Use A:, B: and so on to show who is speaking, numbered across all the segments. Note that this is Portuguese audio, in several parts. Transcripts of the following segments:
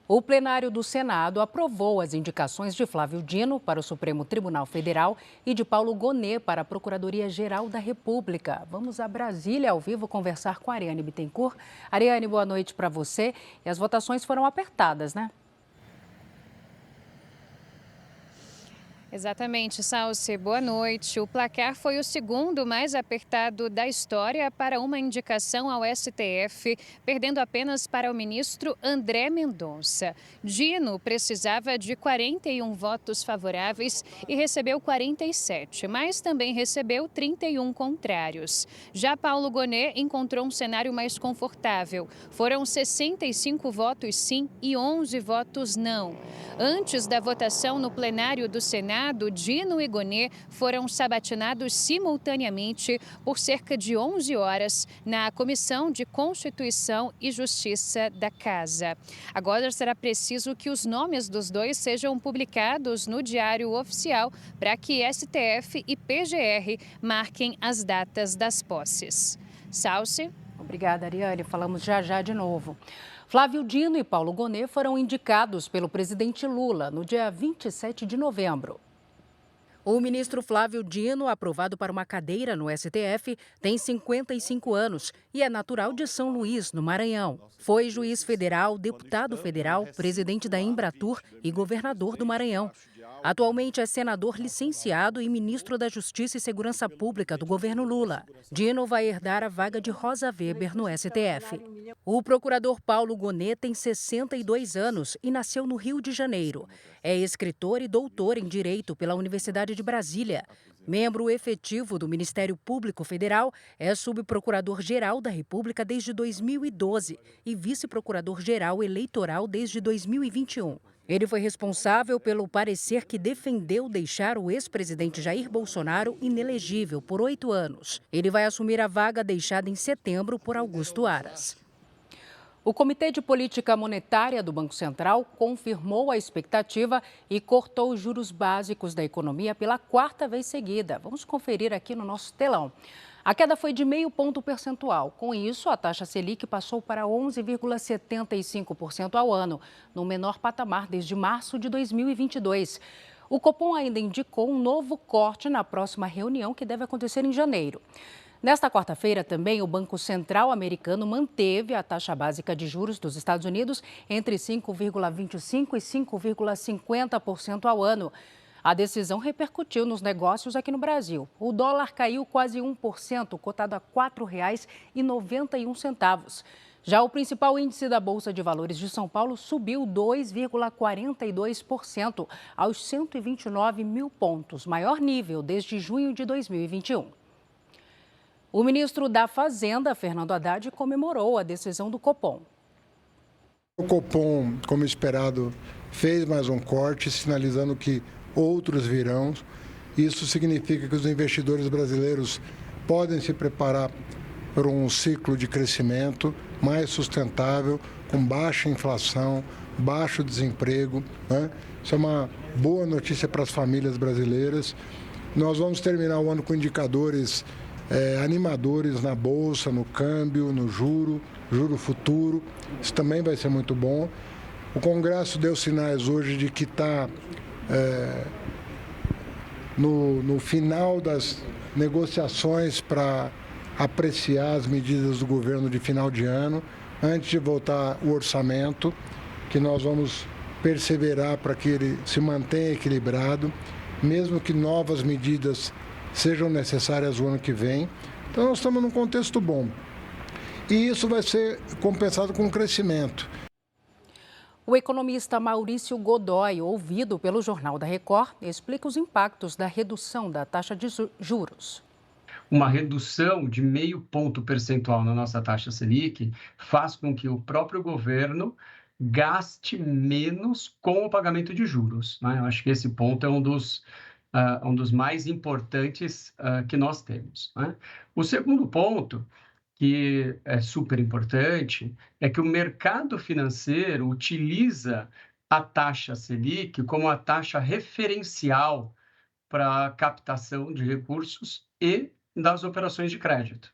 A: O plenário do Senado aprovou as indicações de Flávio Dino para o Supremo Tribunal Federal e de Paulo Gonet para a Procuradoria-Geral da República. Vamos a Brasília ao vivo conversar com a Ariane Bittencourt. Ariane, boa noite para você. E as votações foram apertadas, né?
B: Exatamente, Salce. Boa noite. O placar foi o segundo mais apertado da história para uma indicação ao STF, perdendo apenas para o ministro André Mendonça. Dino precisava de 41 votos favoráveis e recebeu 47, mas também recebeu 31 contrários. Já Paulo Gonet encontrou um cenário mais confortável. Foram 65 votos sim e 11 votos não. Antes da votação no plenário do Senado, Dino e Gonet foram sabatinados simultaneamente por cerca de 11 horas na Comissão de Constituição e Justiça da Casa. Agora será preciso que os nomes dos dois sejam publicados no Diário Oficial para que STF e PGR marquem as datas das posses. Salce.
A: Obrigada, Ariane. Falamos já de novo. Flávio Dino e Paulo Gonet foram indicados pelo presidente Lula no dia 27 de novembro. O ministro Flávio Dino, aprovado para uma cadeira no STF, tem 55 anos e é natural de São Luís, no Maranhão. Foi juiz federal, deputado federal, presidente da Embratur e governador do Maranhão. Atualmente é senador licenciado e ministro da Justiça e Segurança Pública do governo Lula. Dino vai herdar a vaga de Rosa Weber no STF. O procurador Paulo Gonet tem 62 anos e nasceu no Rio de Janeiro. É escritor e doutor em Direito pela Universidade de Brasília. Membro efetivo do Ministério Público Federal, é subprocurador-geral da República desde 2012 e vice-procurador-geral eleitoral desde 2021. Ele foi responsável pelo parecer que defendeu deixar o ex-presidente Jair Bolsonaro inelegível por 8 anos. Ele vai assumir a vaga deixada em setembro por Augusto Aras. O Comitê de Política Monetária do Banco Central confirmou a expectativa e cortou os juros básicos da economia pela quarta vez seguida. Vamos conferir aqui no nosso telão. A queda foi de 0,5 ponto percentual. Com isso, a taxa Selic passou para 11,75% ao ano, no menor patamar desde março de 2022. O Copom ainda indicou um novo corte na próxima reunião, que deve acontecer em janeiro. Nesta quarta-feira, também, o Banco Central americano manteve a taxa básica de juros dos Estados Unidos entre 5,25% e 5,50% ao ano. A decisão repercutiu nos negócios aqui no Brasil. O dólar caiu quase 1%, cotado a R$ 4,91. Já o principal índice da Bolsa de Valores de São Paulo subiu 2,42% aos 129 mil pontos, maior nível desde junho de 2021. O ministro da Fazenda, Fernando Haddad, comemorou a decisão do Copom.
C: O Copom, como esperado, fez mais um corte, sinalizando que outros virão. Isso significa que os investidores brasileiros podem se preparar para um ciclo de crescimento mais sustentável, com baixa inflação, baixo desemprego, né? Isso é uma boa notícia para as famílias brasileiras. Nós vamos terminar o ano com indicadores animadores na Bolsa, no câmbio, no juro futuro. Isso também vai ser muito bom. O Congresso deu sinais hoje de que está no final das negociações para apreciar as medidas do governo de final de ano, antes de votar o orçamento, que nós vamos perseverar para que ele se mantenha equilibrado, mesmo que novas medidas sejam necessárias o ano que vem. Então, nós estamos num contexto bom. E isso vai ser compensado com crescimento.
A: O economista Maurício Godoy, ouvido pelo Jornal da Record, explica os impactos da redução da taxa de juros.
D: Uma redução de 0,5 ponto percentual na nossa taxa Selic faz com que o próprio governo gaste menos com o pagamento de juros, né? Eu acho que esse ponto é um dos mais importantes que nós temos, né? O segundo ponto, que é super importante, é que o mercado financeiro utiliza a taxa Selic como a taxa referencial para a captação de recursos e das operações de crédito.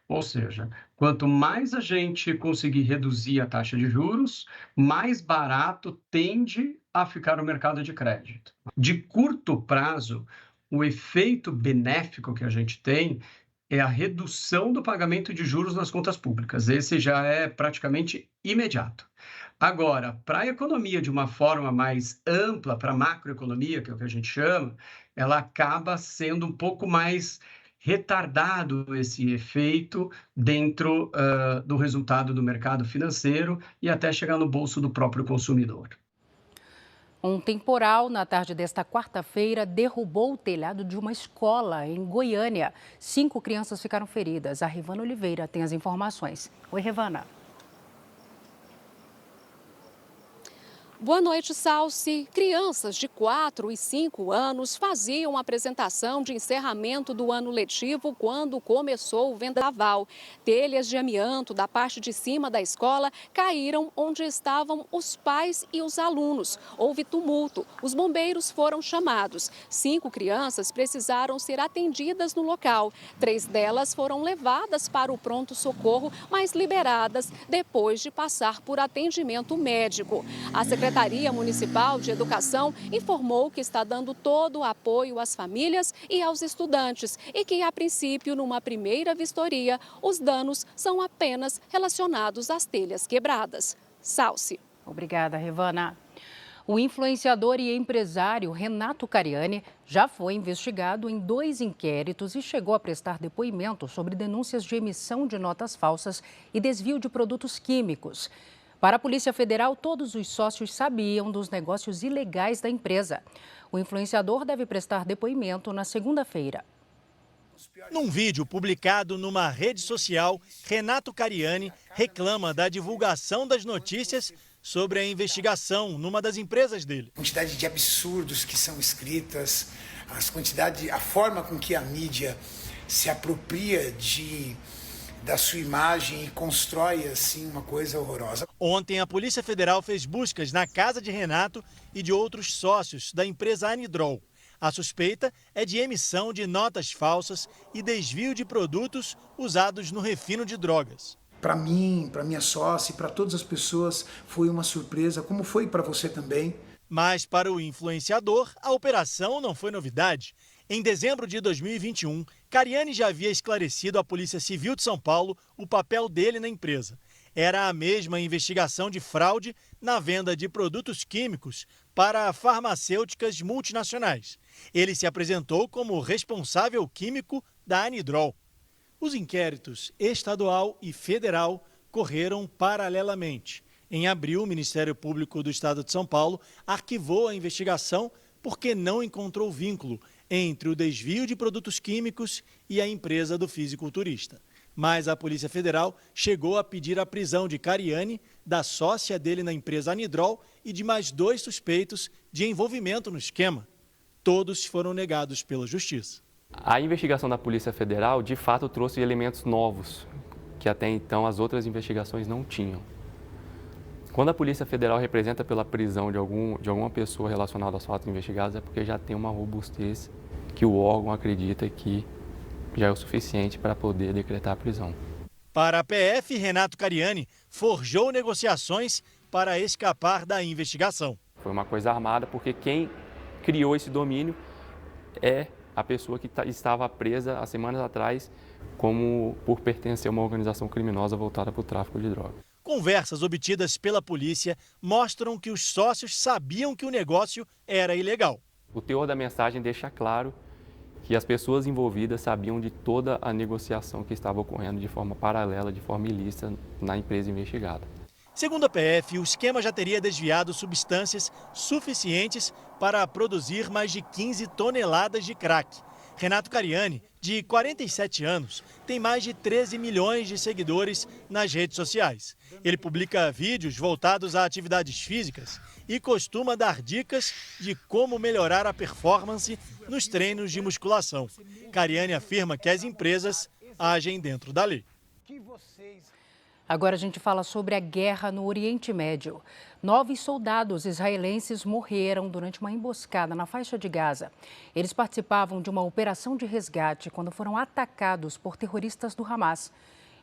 D: Ou seja, Quanto mais a gente conseguir reduzir a taxa de juros, mais barato tende a ficar o mercado de crédito. De curto prazo, o efeito benéfico que a gente tem é a redução do pagamento de juros nas contas públicas. Esse já é praticamente imediato. Agora, para a economia de uma forma mais ampla, para a macroeconomia, que é o que a gente chama, ela acaba sendo um pouco mais retardado esse efeito dentro do resultado do mercado financeiro e até chegar no bolso do próprio consumidor.
A: Um temporal na tarde desta quarta-feira derrubou o telhado de uma escola em Goiânia. 5 crianças ficaram feridas. A Rivana Oliveira tem as informações. Oi, Rivana.
E: Boa noite, Salsi. Crianças de 4 e 5 anos faziam a apresentação de encerramento do ano letivo quando começou o vendaval. Telhas de amianto da parte de cima da escola caíram onde estavam os pais e os alunos. Houve tumulto. Os bombeiros foram chamados. 5 crianças precisaram ser atendidas no local. 3 delas foram levadas para o pronto-socorro, mas liberadas depois de passar por atendimento médico. A Secretaria Municipal de Educação informou que está dando todo o apoio às famílias e aos estudantes e que, a princípio, numa primeira vistoria, os danos são apenas relacionados às telhas quebradas. Salsi.
A: Obrigada, Rivana. O influenciador e empresário Renato Cariani já foi investigado em 2 inquéritos e chegou a prestar depoimento sobre denúncias de emissão de notas falsas e desvio de produtos químicos. Para a Polícia Federal, todos os sócios sabiam dos negócios ilegais da empresa. O influenciador deve prestar depoimento na segunda-feira.
F: Num vídeo publicado numa rede social, Renato Cariani reclama da divulgação das notícias sobre a investigação numa das empresas dele.
G: A quantidade de absurdos que são escritas, a forma com que a mídia se apropria da sua imagem e constrói assim uma coisa horrorosa.
F: Ontem a Polícia Federal fez buscas na casa de Renato e de outros sócios da empresa Anidrol. A suspeita é de emissão de notas falsas e desvio de produtos usados no refino de drogas.
G: Para mim, para minha sócia e para todas as pessoas foi uma surpresa, como foi para você também.
F: Mas para o influenciador, a operação não foi novidade. Em dezembro de 2021, Cariani já havia esclarecido à Polícia Civil de São Paulo o papel dele na empresa. Era a mesma investigação de fraude na venda de produtos químicos para farmacêuticas multinacionais. Ele se apresentou como responsável químico da Anidrol. Os inquéritos estadual e federal correram paralelamente. Em abril, o Ministério Público do Estado de São Paulo arquivou a investigação porque não encontrou vínculo entre o desvio de produtos químicos e a empresa do fisiculturista. Mas a Polícia Federal chegou a pedir a prisão de Cariani, da sócia dele na empresa Anidrol e de mais 2 suspeitos de envolvimento no esquema. Todos foram negados pela Justiça.
H: A investigação da Polícia Federal, de fato, trouxe elementos novos, que até então as outras investigações não tinham. Quando a Polícia Federal representa pela prisão de alguma pessoa relacionada aos fatos investigados, é porque já tem uma robustez que o órgão acredita que já é o suficiente para poder decretar a prisão.
F: Para a PF, Renato Cariani forjou negociações para escapar da investigação.
H: Foi uma coisa armada porque quem criou esse domínio é a pessoa que estava presa há semanas atrás por pertencer a uma organização criminosa voltada para o tráfico de drogas.
F: Conversas obtidas pela polícia mostram que os sócios sabiam que o negócio era ilegal.
H: O teor da mensagem deixa claro que as pessoas envolvidas sabiam de toda a negociação que estava ocorrendo de forma paralela, de forma ilícita, na empresa investigada.
F: Segundo a PF, o esquema já teria desviado substâncias suficientes para produzir mais de 15 toneladas de crack. Renato Cariani, de 47 anos, tem mais de 13 milhões de seguidores nas redes sociais. Ele publica vídeos voltados a atividades físicas e costuma dar dicas de como melhorar a performance nos treinos de musculação. Cariani afirma que as empresas agem dentro da lei.
A: Agora a gente fala sobre a guerra no Oriente Médio. 9 soldados israelenses morreram durante uma emboscada na faixa de Gaza. Eles participavam de uma operação de resgate quando foram atacados por terroristas do Hamas.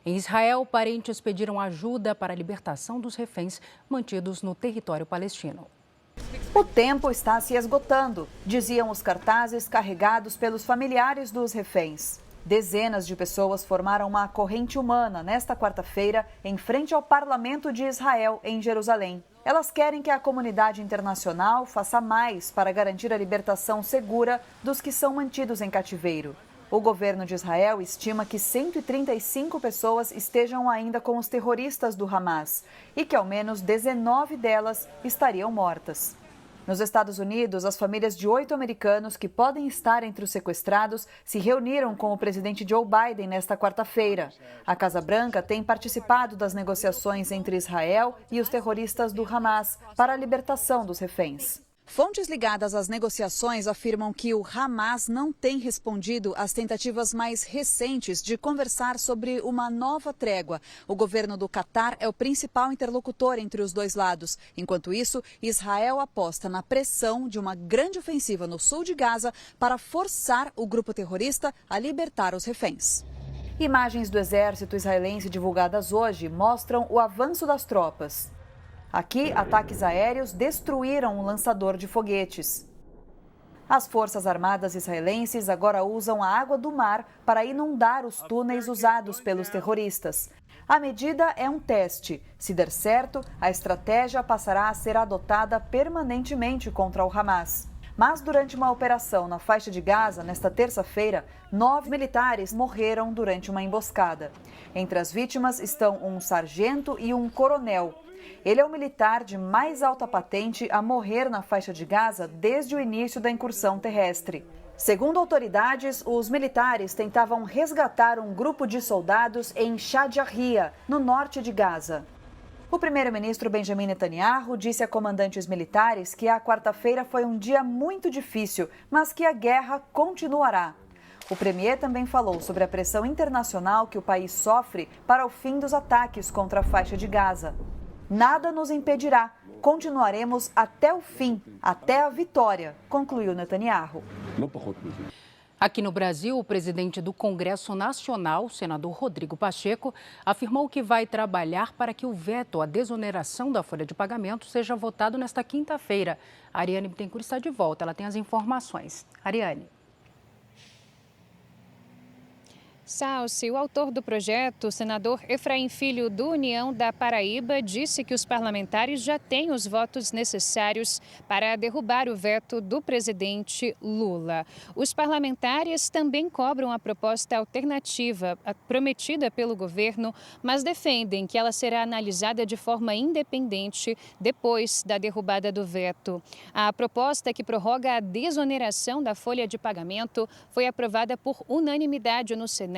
A: Em Israel, parentes pediram ajuda para a libertação dos reféns mantidos no território palestino.
I: O tempo está se esgotando, diziam os cartazes carregados pelos familiares dos reféns. Dezenas de pessoas formaram uma corrente humana nesta quarta-feira em frente ao Parlamento de Israel, em Jerusalém. Elas querem que a comunidade internacional faça mais para garantir a libertação segura dos que são mantidos em cativeiro. O governo de Israel estima que 135 pessoas estejam ainda com os terroristas do Hamas e que ao menos 19 delas estariam mortas. Nos Estados Unidos, as famílias de 8 americanos que podem estar entre os sequestrados se reuniram com o presidente Joe Biden nesta quarta-feira. A Casa Branca tem participado das negociações entre Israel e os terroristas do Hamas para a libertação dos reféns. Fontes ligadas às negociações afirmam que o Hamas não tem respondido às tentativas mais recentes de conversar sobre uma nova trégua. O governo do Catar é o principal interlocutor entre os dois lados. Enquanto isso, Israel aposta na pressão de uma grande ofensiva no sul de Gaza para forçar o grupo terrorista a libertar os reféns. Imagens do exército israelense divulgadas hoje mostram o avanço das tropas. Aqui, ataques aéreos destruíram um lançador de foguetes. As Forças Armadas israelenses agora usam a água do mar para inundar os túneis usados pelos terroristas. A medida é um teste. Se der certo, a estratégia passará a ser adotada permanentemente contra o Hamas. Mas durante uma operação na faixa de Gaza, nesta terça-feira, 9 militares morreram durante uma emboscada. Entre as vítimas estão um sargento e um coronel. Ele é o militar de mais alta patente a morrer na faixa de Gaza desde o início da incursão terrestre. Segundo autoridades, os militares tentavam resgatar um grupo de soldados em Shadjahia, no norte de Gaza. O primeiro-ministro Benjamin Netanyahu disse a comandantes militares que a quarta-feira foi um dia muito difícil, mas que a guerra continuará. O premier também falou sobre a pressão internacional que o país sofre para o fim dos ataques contra a faixa de Gaza. Nada nos impedirá. Continuaremos até o fim, até a vitória, concluiu Netanyahu.
A: Aqui no Brasil, o presidente do Congresso Nacional, o senador Rodrigo Pacheco, afirmou que vai trabalhar para que o veto à desoneração da folha de pagamento seja votado nesta quinta-feira. A Ariane Bittencourt está de volta, ela tem as informações. Ariane.
B: Salsi, o autor do projeto, o senador Efraim Filho, do União da Paraíba, disse que os parlamentares já têm os votos necessários para derrubar o veto do presidente Lula. Os parlamentares também cobram a proposta alternativa prometida pelo governo, mas defendem que ela será analisada de forma independente depois da derrubada do veto. A proposta que prorroga a desoneração da folha de pagamento foi aprovada por unanimidade no Senado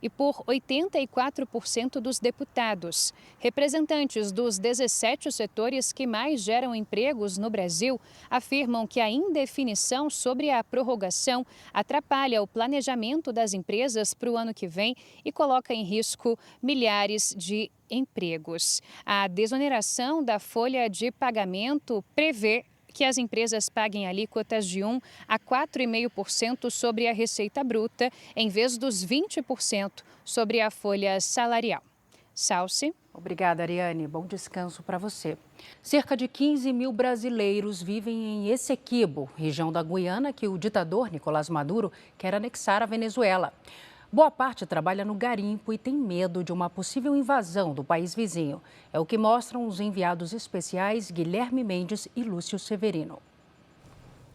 B: e por 84% dos deputados. Representantes dos 17 setores que mais geram empregos no Brasil afirmam que a indefinição sobre a prorrogação atrapalha o planejamento das empresas para o ano que vem e coloca em risco milhares de empregos. A desoneração da folha de pagamento prevê que as empresas paguem alíquotas de 1 a 4,5% sobre a receita bruta, em vez dos 20% sobre a folha salarial. Salsi.
A: Obrigada, Ariane. Bom descanso para você. Cerca de 15 mil brasileiros vivem em Essequibo, região da Guiana que o ditador Nicolás Maduro quer anexar à Venezuela. Boa parte trabalha no garimpo e tem medo de uma possível invasão do país vizinho. É o que mostram os enviados especiais Guilherme Mendes e Lúcio Severino.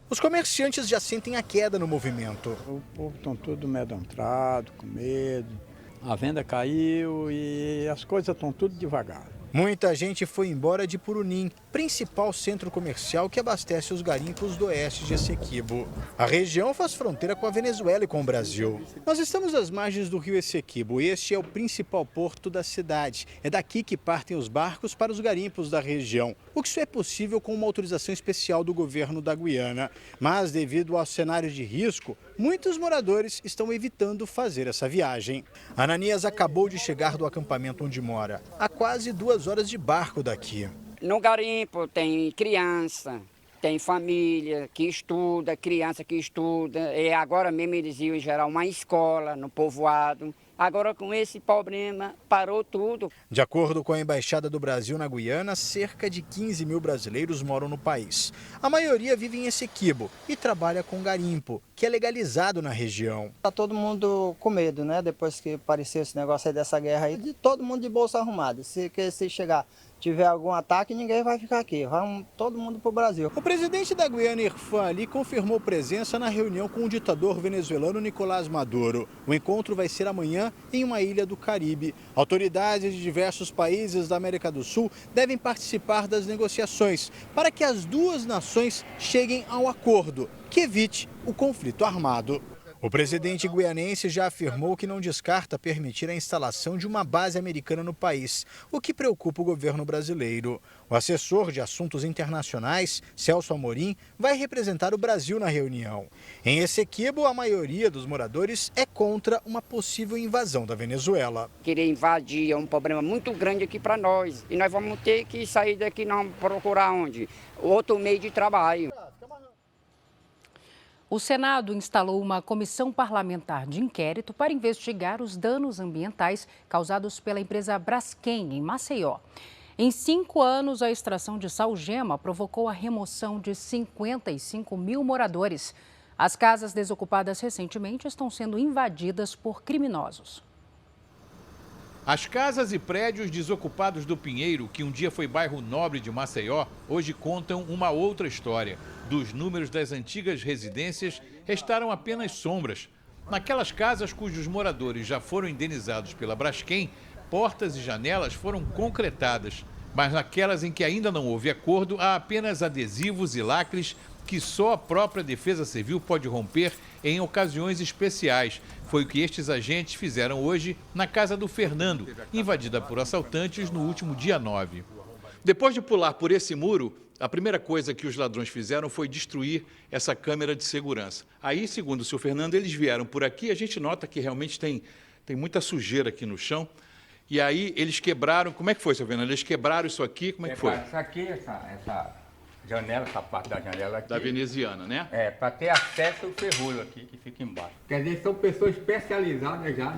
J: Os comerciantes já sentem a queda no movimento.
K: O povo está todo amedrontado, com medo. A venda caiu e as coisas estão tudo devagar.
J: Muita gente foi embora de Purunim, principal centro comercial que abastece os garimpos do oeste de Essequibo. A região faz fronteira com a Venezuela e com o Brasil. Nós estamos às margens do rio Essequibo e este é o principal porto da cidade. É daqui que partem os barcos para os garimpos da região. O que só é possível com uma autorização especial do governo da Guiana. Mas devido ao cenário de risco, muitos moradores estão evitando fazer essa viagem. Ananias acabou de chegar do acampamento onde mora. Há quase 2 horas de barco daqui.
L: No garimpo tem criança, tem família que estuda, criança que estuda. E agora mesmo eles iam em geral uma escola no povoado. Agora com esse problema parou tudo.
J: De acordo com a Embaixada do Brasil na Guiana, cerca de 15 mil brasileiros moram no país. A maioria vive em Essequibo e trabalha com garimpo, que é legalizado na região.
M: Tá todo mundo com medo, né? Depois que apareceu esse negócio aí dessa guerra aí, de todo mundo de bolsa arrumada. Se chegar, tiver algum ataque, ninguém vai ficar aqui. Vamos todo mundo para o Brasil.
J: O presidente da Guiana, Irfan Ali, confirmou presença na reunião com o ditador venezuelano Nicolás Maduro. O encontro vai ser amanhã em uma ilha do Caribe. Autoridades de diversos países da América do Sul devem participar das negociações para que as duas nações cheguem a um acordo que evite o conflito armado. O presidente guianense já afirmou que não descarta permitir a instalação de uma base americana no país, o que preocupa o governo brasileiro. O assessor de assuntos internacionais, Celso Amorim, vai representar o Brasil na reunião. Em Essequibo, a maioria dos moradores é contra uma possível invasão da Venezuela.
L: Querer invadir é um problema muito grande aqui para nós. E nós vamos ter que sair daqui, não procurar onde? Outro meio de trabalho.
A: O Senado instalou uma comissão parlamentar de inquérito para investigar os danos ambientais causados pela empresa Braskem, em Maceió. Em 5 anos, a extração de salgema provocou a remoção de 55 mil moradores. As casas desocupadas recentemente estão sendo invadidas por criminosos.
N: As casas e prédios desocupados do Pinheiro, que um dia foi bairro nobre de Maceió, hoje contam uma outra história. Dos números das antigas residências, restaram apenas sombras. Naquelas casas cujos moradores já foram indenizados pela Braskem, portas e janelas foram concretadas. Mas naquelas em que ainda não houve acordo, há apenas adesivos e lacres que só a própria Defesa Civil pode romper em ocasiões especiais. Foi o que estes agentes fizeram hoje na casa do Fernando, invadida por assaltantes no último dia 9. Depois de pular por esse muro, a primeira coisa que os ladrões fizeram foi destruir essa câmera de segurança. Aí, segundo o seu Fernando, eles vieram por aqui, a gente nota que realmente tem muita sujeira aqui no chão. E aí eles quebraram, como é que foi, seu Fernando? Eles quebraram isso aqui, como é que foi?
O: Isso aqui, essa janela, essa parte da janela aqui.
N: Da veneziana, né?
O: É, para ter acesso ao ferrolho aqui, que fica embaixo. Quer dizer, são pessoas especializadas já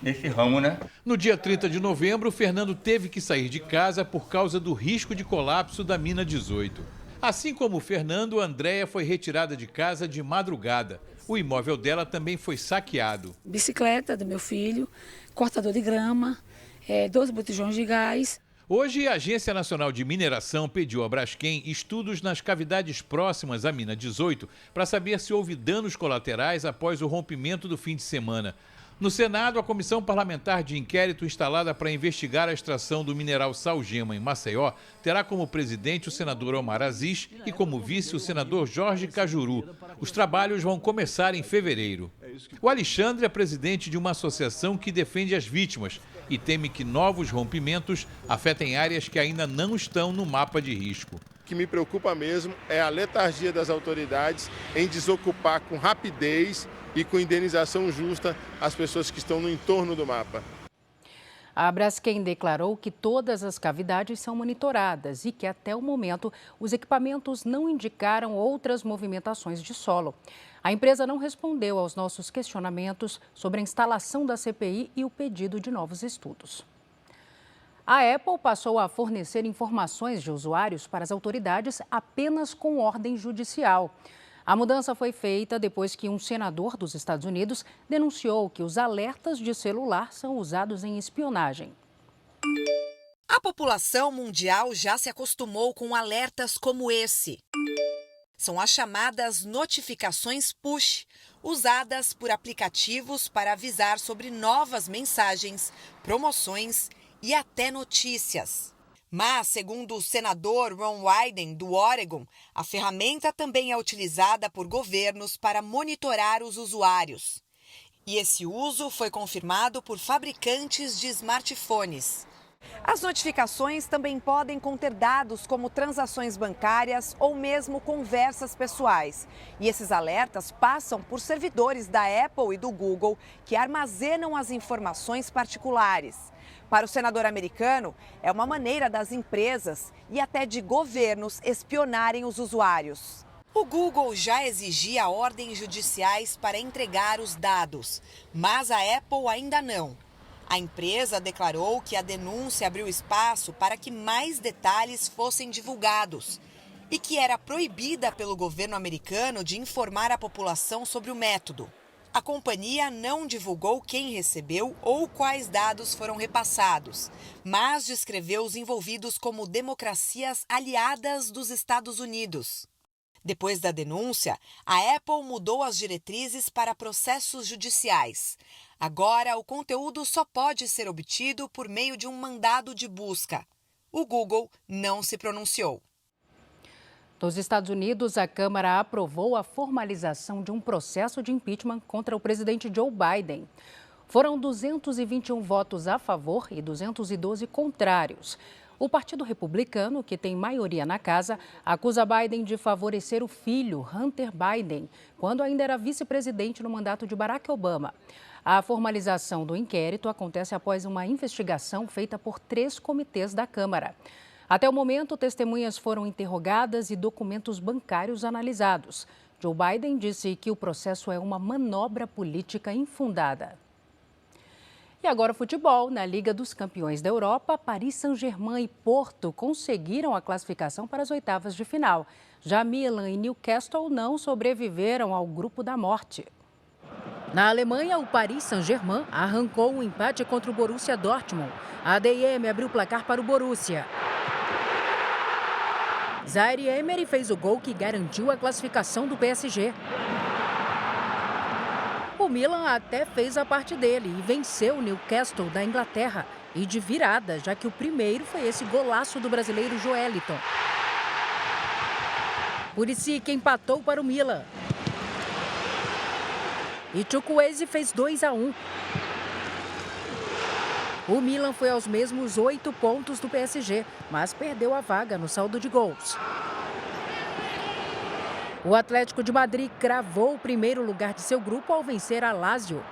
O: nesse ramo, né?
N: No dia 30 de novembro, o Fernando teve que sair de casa por causa do risco de colapso da mina 18. Assim como o Fernando, a Andréia foi retirada de casa de madrugada. O imóvel dela também foi saqueado.
P: Bicicleta do meu filho, cortador de grama, 12 botijões de gás.
N: Hoje, a Agência Nacional de Mineração pediu à Braskem estudos nas cavidades próximas à mina 18 para saber se houve danos colaterais após o rompimento do fim de semana. No Senado, a comissão parlamentar de inquérito instalada para investigar a extração do mineral salgema em Maceió terá como presidente o senador Omar Aziz e como vice o senador Jorge Cajuru. Os trabalhos vão começar em fevereiro. O Alexandre é presidente de uma associação que defende as vítimas e teme que novos rompimentos afetem áreas que ainda não estão no mapa de risco.
Q: O que me preocupa mesmo é a letargia das autoridades em desocupar com rapidez e com indenização justa as pessoas que estão no entorno do mapa.
A: A Braskem declarou que todas as cavidades são monitoradas e que até o momento os equipamentos não indicaram outras movimentações de solo. A empresa não respondeu aos nossos questionamentos sobre a instalação da CPI e o pedido de novos estudos. A Apple passou a fornecer informações de usuários para as autoridades apenas com ordem judicial. A mudança foi feita depois que um senador dos Estados Unidos denunciou que os alertas de celular são usados em espionagem.
R: A população mundial já se acostumou com alertas como esse. São as chamadas notificações push, usadas por aplicativos para avisar sobre novas mensagens, promoções e até notícias. Mas, segundo o senador Ron Wyden, do Oregon, a ferramenta também é utilizada por governos para monitorar os usuários. E esse uso foi confirmado por fabricantes de smartphones. As notificações também podem conter dados como transações bancárias ou mesmo conversas pessoais. E esses alertas passam por servidores da Apple e do Google, que armazenam as informações particulares. Para o senador americano, é uma maneira das empresas e até de governos espionarem os usuários. O Google já exigia ordens judiciais para entregar os dados, mas a Apple ainda não. A empresa declarou que a denúncia abriu espaço para que mais detalhes fossem divulgados e que era proibida pelo governo americano de informar a população sobre o método. A companhia não divulgou quem recebeu ou quais dados foram repassados, mas descreveu os envolvidos como democracias aliadas dos Estados Unidos. Depois da denúncia, a Apple mudou as diretrizes para processos judiciais. Agora, o conteúdo só pode ser obtido por meio de um mandado de busca. O Google não se pronunciou.
A: Nos Estados Unidos, a Câmara aprovou a formalização de um processo de impeachment contra o presidente Joe Biden. Foram 221 votos a favor e 212 contrários. O Partido Republicano, que tem maioria na casa, acusa Biden de favorecer o filho, Hunter Biden, quando ainda era vice-presidente no mandato de Barack Obama. A formalização do inquérito acontece após uma investigação feita por 3 comitês da Câmara. Até o momento, testemunhas foram interrogadas e documentos bancários analisados. Joe Biden disse que o processo é uma manobra política infundada. E agora o futebol. Na Liga dos Campeões da Europa, Paris Saint-Germain e Porto conseguiram a classificação para as oitavas de final. Já Milan e Newcastle não sobreviveram ao grupo da morte. Na Alemanha, o Paris Saint-Germain arrancou um empate contra o Borussia Dortmund. A DM abriu o placar para o Borussia. Zaire Emery fez o gol que garantiu a classificação do PSG. O Milan até fez a parte dele e venceu o Newcastle da Inglaterra. E de virada, já que o primeiro foi esse golaço do brasileiro Joeliton. Pulisic empatou para o Milan. E Chukwueze fez 2-1. O Milan foi aos mesmos 8 pontos do PSG, mas perdeu a vaga no saldo de gols. O Atlético de Madrid cravou o primeiro lugar de seu grupo ao vencer a Lazio.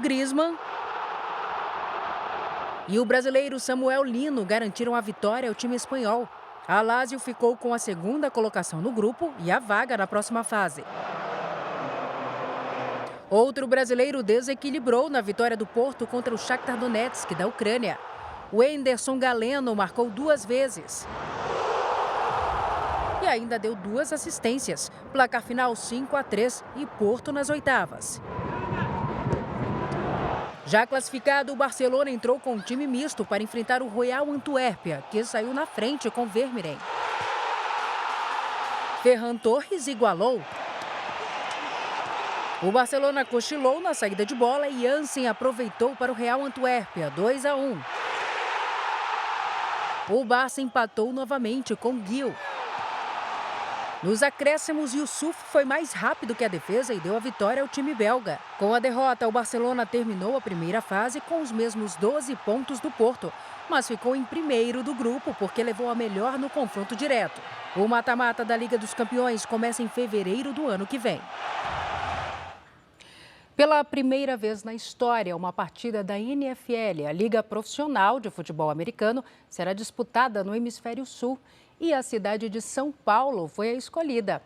A: Griezmann e o brasileiro Samuel Lino garantiram a vitória ao time espanhol. A Lazio ficou com a segunda colocação no grupo e a vaga na próxima fase. Outro brasileiro desequilibrou na vitória do Porto contra o Shakhtar Donetsk da Ucrânia. O Enderson Galeno marcou 2 vezes. E ainda deu 2 assistências. Placar final 5-3 e Porto nas oitavas. Já classificado, o Barcelona entrou com um time misto para enfrentar o Royal Antuérpia, que saiu na frente com Vermeeren. Ferran Torres igualou. O Barcelona cochilou na saída de bola e Jansen aproveitou para o Real Antuérpia, 2-1. O Barça empatou novamente com Gil. Nos acréscimos, Yusuf foi mais rápido que a defesa e deu a vitória ao time belga. Com a derrota, o Barcelona terminou a primeira fase com os mesmos 12 pontos do Porto, mas ficou em primeiro do grupo porque levou a melhor no confronto direto. O mata-mata da Liga dos Campeões começa em fevereiro do ano que vem. Pela primeira vez na história, uma partida da NFL, a Liga Profissional de Futebol Americano, será disputada no Hemisfério Sul e a cidade de São Paulo foi a escolhida.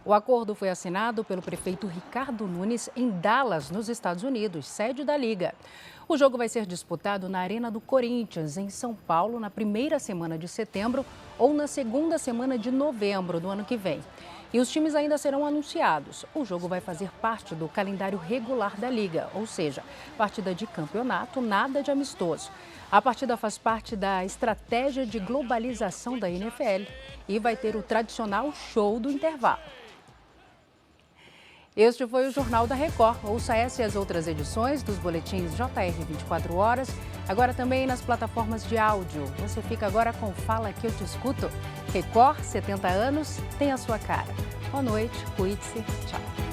A: O acordo foi assinado pelo prefeito Ricardo Nunes em Dallas, nos Estados Unidos, sede da Liga. O jogo vai ser disputado na Arena do Corinthians, em São Paulo, na primeira semana de setembro ou na segunda semana de novembro do ano que vem. E os times ainda serão anunciados. O jogo vai fazer parte do calendário regular da Liga, ou seja, partida de campeonato, nada de amistoso. A partida faz parte da estratégia de globalização da NFL e vai ter o tradicional show do intervalo. Este foi o Jornal da Record. Ouça essa e as outras edições dos boletins JR 24 horas, agora também nas plataformas de áudio. Você fica agora com Fala Que Eu Te Escuto. Record, 70 anos, tem a sua cara. Boa noite, cuide-se, tchau.